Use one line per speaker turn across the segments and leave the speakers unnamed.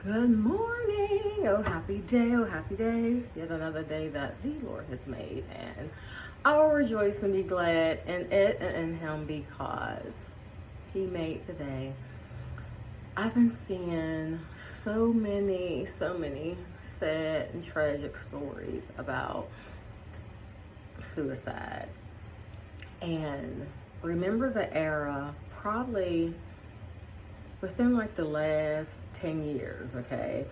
Good morning. Oh, happy day. Oh, happy day. Yet another day that the Lord has made. And I will rejoice and be glad in it and in Him because He made the day. I've been seeing so many sad and tragic stories about suicide. And remember the era, probably within like the last 10 years, okay,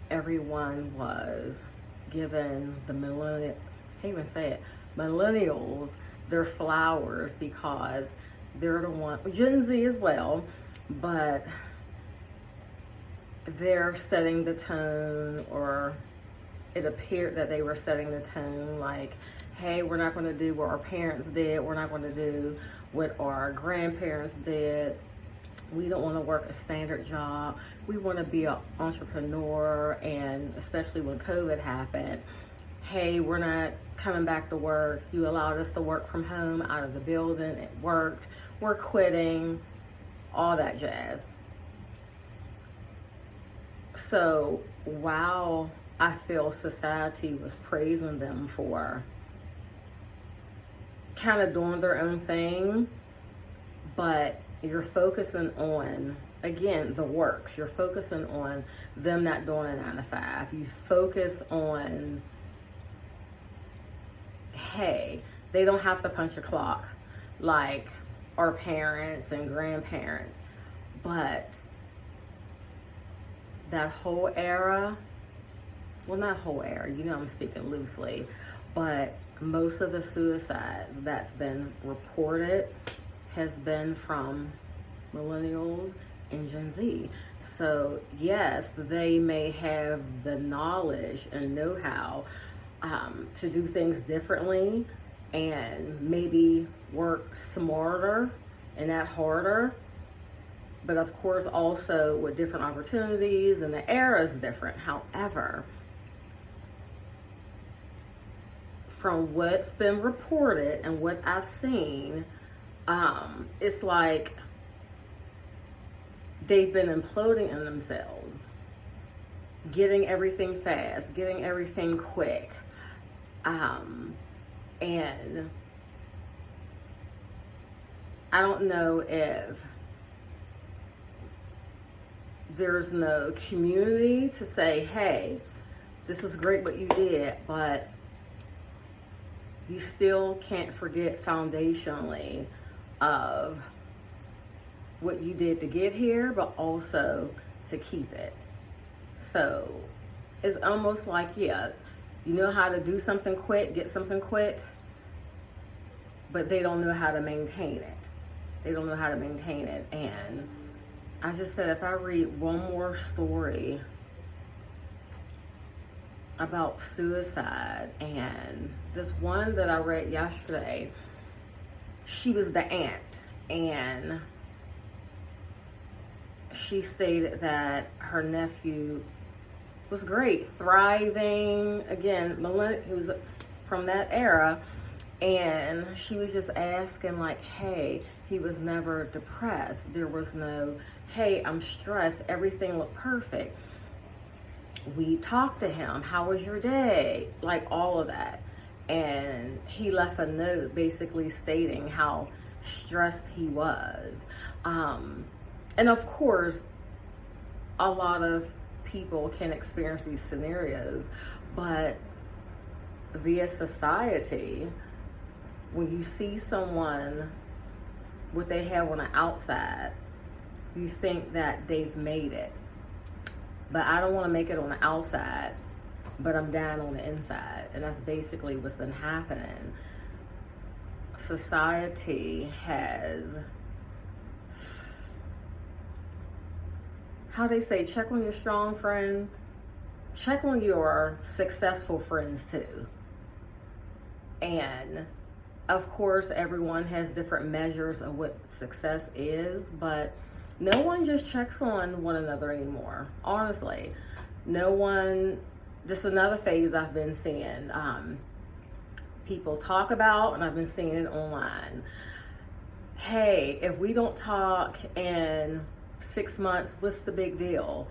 everyone was given the millennial, I can't even say it, millennials their flowers because they're the one, Gen Z as well, but they're setting the tone, or it appeared that they were setting the tone like, hey, we're not going to do what our parents did, we're not going to do what our grandparents did. We don't want to work a standard job. We want to be an entrepreneur. And especially when COVID happened, hey, we're not coming back to work. You allowed us to work from home, out of the building. It worked. We're quitting. All that jazz. So while I feel society was praising them for kind of doing their own thing, but you're focusing on, again, the works. You're focusing on them not doing a 9 to 5. You focus on, hey, they don't have to punch a clock like our parents and grandparents. But that whole era, well, not whole era, I'm speaking loosely, but most of the suicides that's been reported has been from millennials and Gen Z. So yes, they may have the knowledge and know-how to do things differently and maybe work smarter and not harder. But of course also with different opportunities, and the era is different. However, from what's been reported and what I've seen, it's like they've been imploding in themselves, getting everything fast, getting everything quick. And I don't know if there's no community to say, hey, this is great what you did, but you still can't forget foundationally of what you did to get here, but also to keep it. So it's almost like, yeah, you know how to do something quick, get something quick, but they don't know how to maintain it. They don't know how to maintain it. And I just said, if I read one more story about suicide, and this one that I read yesterday, she was the aunt, and she stated that her nephew was great, thriving, again, he was from that era, and she was just asking like, hey, he was never depressed. There was no, hey, I'm stressed, everything looked perfect. We talked to him, how was your day? Like all of that. And he left a note basically stating how stressed he was. And of course, a lot of people can experience these scenarios, but via society, when you see someone, what they have on the outside, you think that they've made it. But I don't want to make it on the outside, but I'm down on the inside. And that's basically what's been happening. Society has, how they say, check on your strong friend, check on your successful friends too. And of course, everyone has different measures of what success is, but no one just checks on one another anymore. Honestly, no one. This is another phase I've been seeing. People talk about, and I've been seeing it online. Hey, if we don't talk in 6 months, what's the big deal?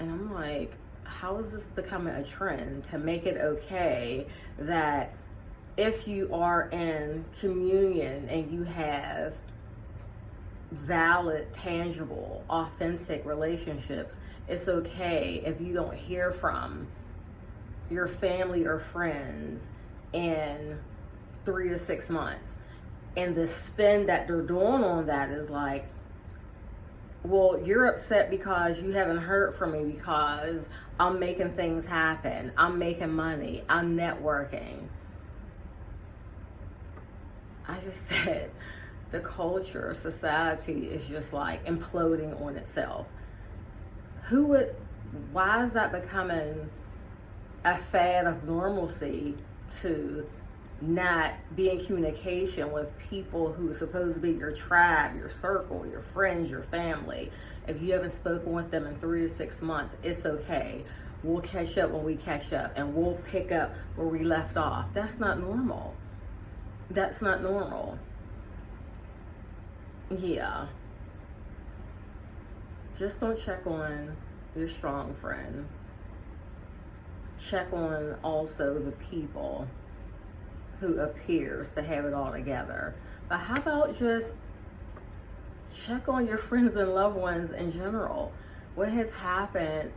And I'm like, how is this becoming a trend to make it okay that if you are in communion and you have valid, tangible, authentic relationships, it's okay if you don't hear from your family or friends in 3 to 6 months. And the spin that they're doing on that is like, well, you're upset because you haven't heard from me because I'm making things happen. I'm making money. I'm networking. I just said the culture, society is just like imploding on itself. Why is that becoming a fad of normalcy to not be in communication with people who are supposed to be your tribe, your circle, your friends, your family? If you haven't spoken with them in 3 to 6 months, it's okay. We'll catch up when we catch up and we'll pick up where we left off. That's not normal. That's not normal. Yeah. Just don't check on your strong friend. Check on also the people who appears to have it all together. But how about just check on your friends and loved ones in general? What has happened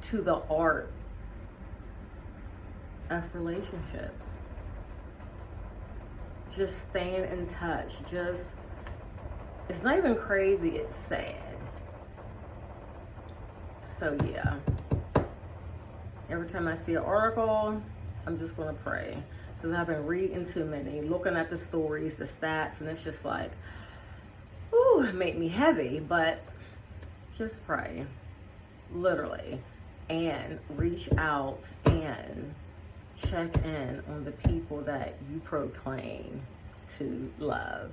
to the art of relationships? Just staying in touch. It's not even crazy, it's sad. So yeah, every time I see an article, I'm just gonna pray, because I've been reading too many, looking at the stories, the stats, and it's just like, ooh, it made me heavy. But just pray, literally, and reach out and check in on the people that you proclaim to love.